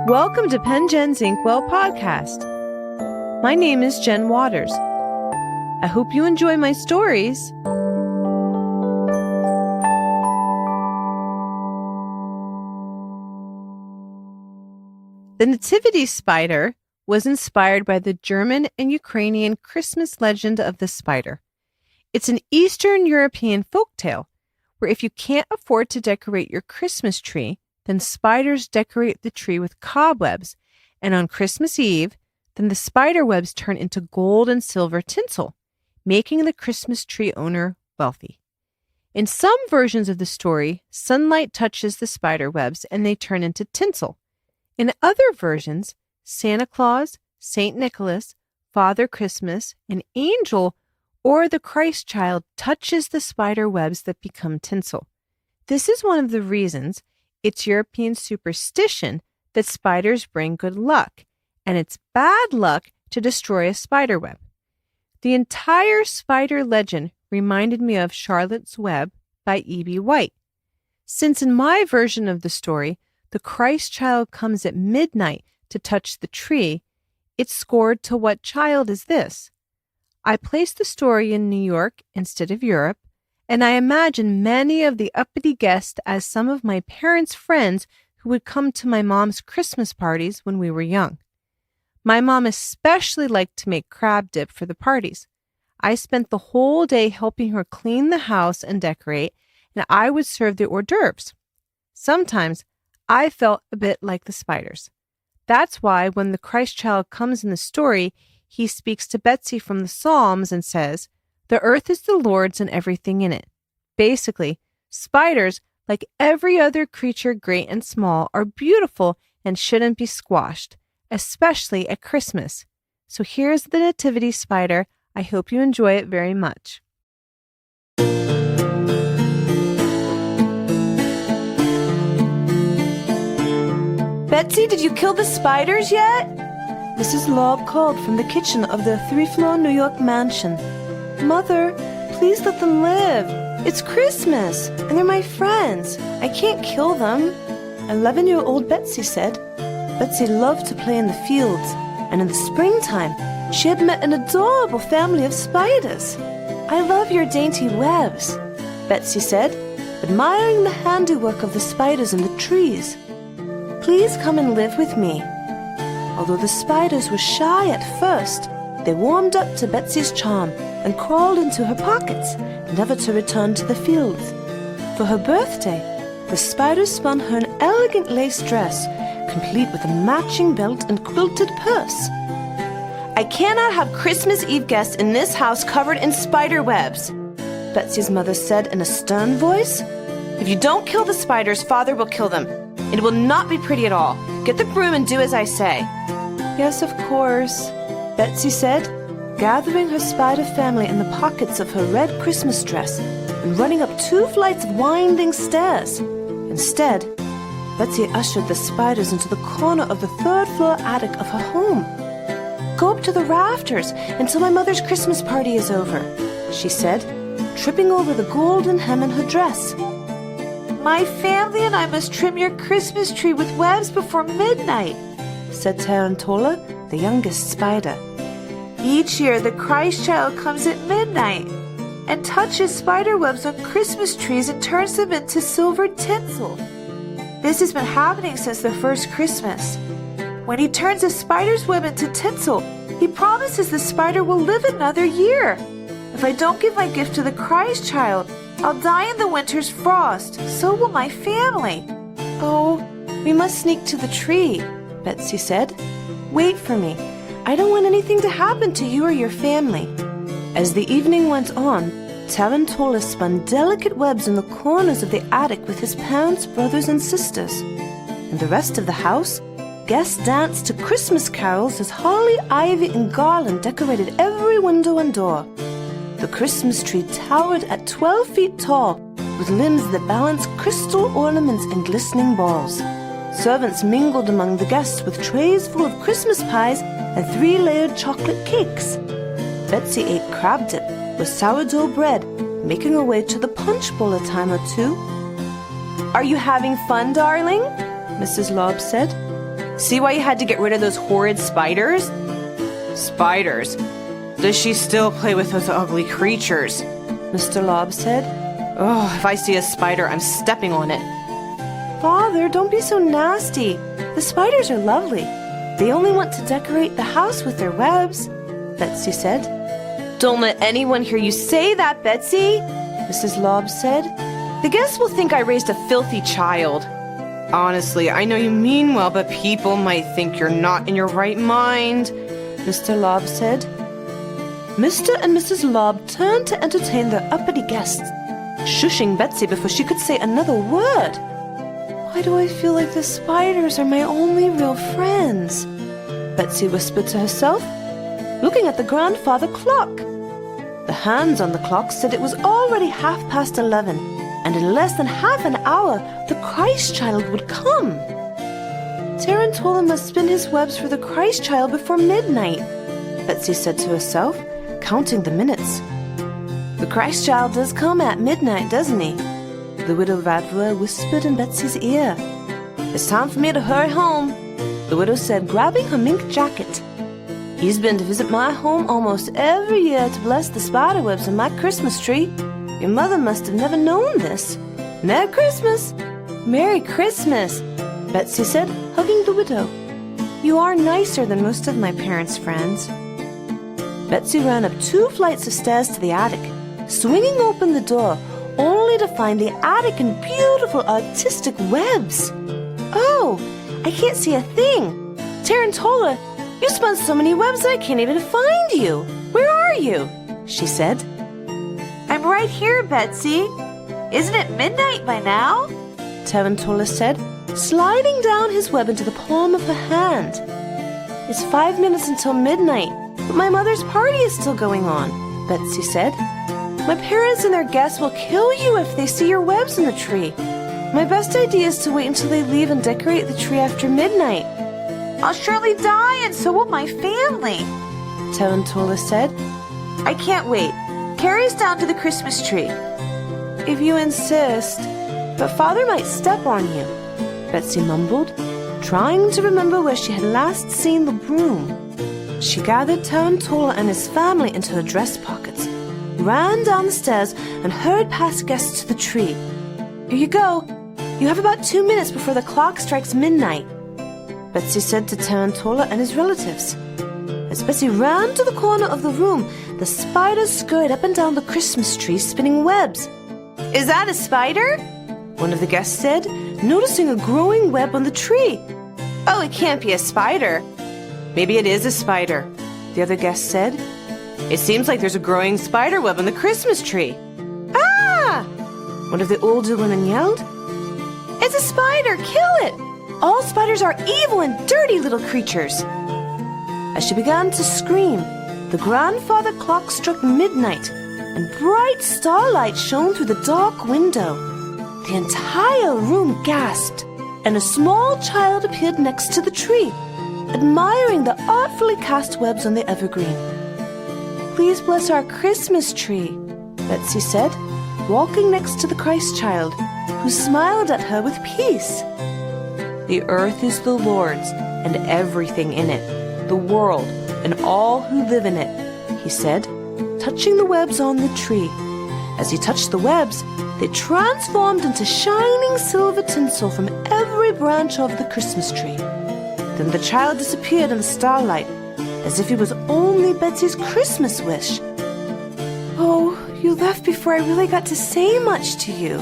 Welcome to Penn Jen's Inkwell podcast. My name is Jen Waters. I hope you enjoy my stories. The Nativity Spider was inspired by the German and Ukrainian Christmas legend of the spider. It's an Eastern European folktale where if you can't afford to decorate your Christmas tree, then spiders decorate the tree with cobwebs, and on Christmas Eve, then the spider webs turn into gold and silver tinsel, making the Christmas tree owner wealthy. In some versions of the story, sunlight touches the spider webs and they turn into tinsel. In other versions, Santa Claus, Saint Nicholas, Father Christmas, an angel, or the Christ child touches the spider webs that become tinsel. This is one of the reasons it's European superstition that spiders bring good luck, and it's bad luck to destroy a spider web. The entire spider legend reminded me of Charlotte's Web by E.B. White. Since in my version of the story, the Christ child comes at midnight to touch the tree, it's scored to What Child Is This? I placed the story in New York instead of Europe, and I imagine many of the uppity guests as some of my parents' friends who would come to my mom's Christmas parties when we were young. My mom especially liked to make crab dip for the parties. I spent the whole day helping her clean the house and decorate, and I would serve the hors d'oeuvres. Sometimes I felt a bit like the spiders. That's why when the Christ child comes in the story, he speaks to Betsy from the Psalms and says, "The earth is the Lord's and everything in it." Basically, spiders, like every other creature great and small, are beautiful and shouldn't be squashed, especially at Christmas. So here's the Nativity Spider. I hope you enjoy it very much. Betsy, did you kill the spiders yet? Mrs. Lobb called from the kitchen of their 3-floor New York mansion. Mother, please let them live. It's Christmas, and they're my friends. I can't kill them. 11-year-old Betsy said. Betsy loved to play in the fields, and in the springtime, she had met an adorable family of spiders. I love your dainty webs, Betsy said, admiring the handiwork of the spiders in the trees. Please come and live with me. Although the spiders were shy at first, they warmed up to Betsy's charm and crawled into her pockets, never to return to the fields. For her birthday, the spiders spun her an elegant lace dress, complete with a matching belt and quilted purse. I cannot have Christmas Eve guests in this house covered in spider webs, Betsy's mother said in a stern voice. If you don't kill the spiders, Father will kill them. It will not be pretty at all. Get the broom and do as I say. Yes, of course, Betsy said, gathering her spider family in the pockets of her red Christmas dress and running up 2 flights of winding stairs. Instead, Betsy ushered the spiders into the corner of the 3rd-floor attic of her home. Go up to the rafters until my mother's Christmas party is over, she said, tripping over the golden hem in her dress. My family and I must trim your Christmas tree with webs before midnight, said Tarantola, the youngest spider. Each year the Christ child comes at midnight and touches spider webs on Christmas trees and turns them into silver tinsel. This has been happening since the first Christmas. When he turns a spider's web into tinsel, he promises the spider will live another year. If I don't give my gift to the Christ child, I'll die in the winter's frost. So will my family. Oh, we must sneak to the tree, Betsy said. Wait for me. I don't want anything to happen to you or your family. As the evening went on, Tarantola spun delicate webs in the corners of the attic with his parents, brothers, and sisters. In the rest of the house, guests danced to Christmas carols as holly, ivy, and garland decorated every window and door. The Christmas tree towered at 12 feet tall, with limbs that balanced crystal ornaments and glistening balls. Servants mingled among the guests with trays full of Christmas pies and 3-layered chocolate cakes. Betsy ate crab dip with sourdough bread, making her way to the punch bowl a time or two. Are you having fun, darling? Mrs. Lobb said. See why you had to get rid of those horrid spiders? Spiders? Does she still play with those ugly creatures? Mr. Lobb said. Oh, if I see a spider, I'm stepping on it. Father, don't be so nasty. The spiders are lovely. They only want to decorate the house with their webs, Betsy said. Don't let anyone hear you say that, Betsy, Mrs. Lobb said. The guests will think I raised a filthy child. Honestly, I know you mean well, but people might think you're not in your right mind, Mr. Lobb said. Mr. and Mrs. Lobb turned to entertain their uppity guests, shushing Betsy before she could say another word. Why do I feel like the spiders are my only real friends? Betsy whispered to herself, looking at the grandfather clock. The hands on the clock said it was already 11:30, and in less than half an hour, the Christ child would come. Tarantola must spin his webs for the Christ child before midnight, Betsy said to herself, counting the minutes. The Christ child does come at midnight, doesn't he? The widow Rafters whispered in Betsy's ear. It's time for me to hurry home, the widow said, grabbing her mink jacket. He's been to visit my home almost every year to bless the spider webs on my Christmas tree. Your mother must have never known this. Merry Christmas! Merry Christmas, Betsy said, hugging the widow. You are nicer than most of my parents' friends. Betsy ran up 2 flights of stairs to the attic, swinging open the door, only to find the attic in beautiful artistic webs. Oh, I can't see a thing. Tarantola, you spun so many webs that I can't even find you. Where are you? She said. I'm right here, Betsy. Isn't it midnight by now? Tarantola said, sliding down his web into the palm of her hand. It's 5 minutes until midnight, but my mother's party is still going on, Betsy said. My parents and their guests will kill you if they see your webs in the tree. My best idea is to wait until they leave and decorate the tree after midnight. I'll surely die, and so will my family, Tarantola said. I can't wait. Carry us down to the Christmas tree. If you insist, but Father might step on you, Betsy mumbled, trying to remember where she had last seen the broom. She gathered Tarantola and his family into her dress pockets, ran down the stairs, and hurried past guests to the tree. Here you go. You have about 2 minutes before the clock strikes midnight, Betsy said to Tarantola and his relatives. As Betsy ran to the corner of the room, the spiders scurried up and down the Christmas tree, spinning webs. Is that a spider? One of the guests said, noticing a growing web on the tree. Oh, it can't be a spider. Maybe it is a spider, the other guest said. It seems like there's a growing spider web on the Christmas tree. Ah! One of the older women yelled. It's a spider! Kill it! All spiders are evil and dirty little creatures. As she began to scream, the grandfather clock struck midnight, and bright starlight shone through the dark window. The entire room gasped, and a small child appeared next to the tree, admiring the artfully cast webs on the evergreen. Please bless our Christmas tree, Betsy said, walking next to the Christ child, who smiled at her with peace. The earth is the Lord's, and everything in it, the world, and all who live in it, he said, touching the webs on the tree. As he touched the webs, they transformed into shining silver tinsel from every branch of the Christmas tree. Then the child disappeared in the starlight, as if he was only Betsy's Christmas wish. Oh, you left before I really got to say much to you,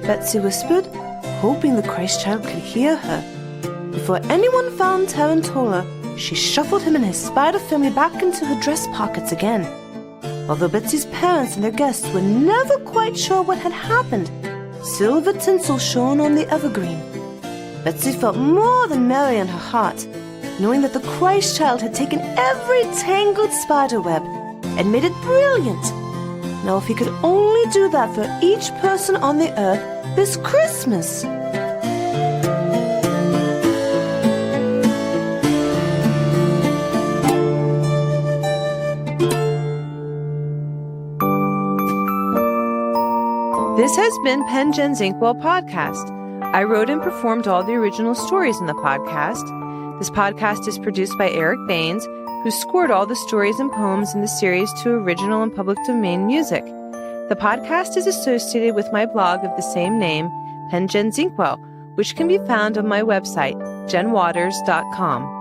Betsy whispered, hoping the Christ child could hear her. Before anyone found Tarantola, she shuffled him and his spider family back into her dress pockets again. Although Betsy's parents and their guests were never quite sure what had happened, silver tinsel shone on the evergreen. Betsy felt more than merry in her heart, knowing that the Christ child had taken every tangled spider web and made it brilliant. Now if he could only do that for each person on the earth this Christmas. This has been Pengen's Inkwell Podcast. I wrote and performed all the original stories in the podcast. This podcast is produced by Eric Baines, who scored all the stories and poems in the series to original and public domain music. The podcast is associated with my blog of the same name, Pen Jen's Inkwell, which can be found on my website, jenwaters.com.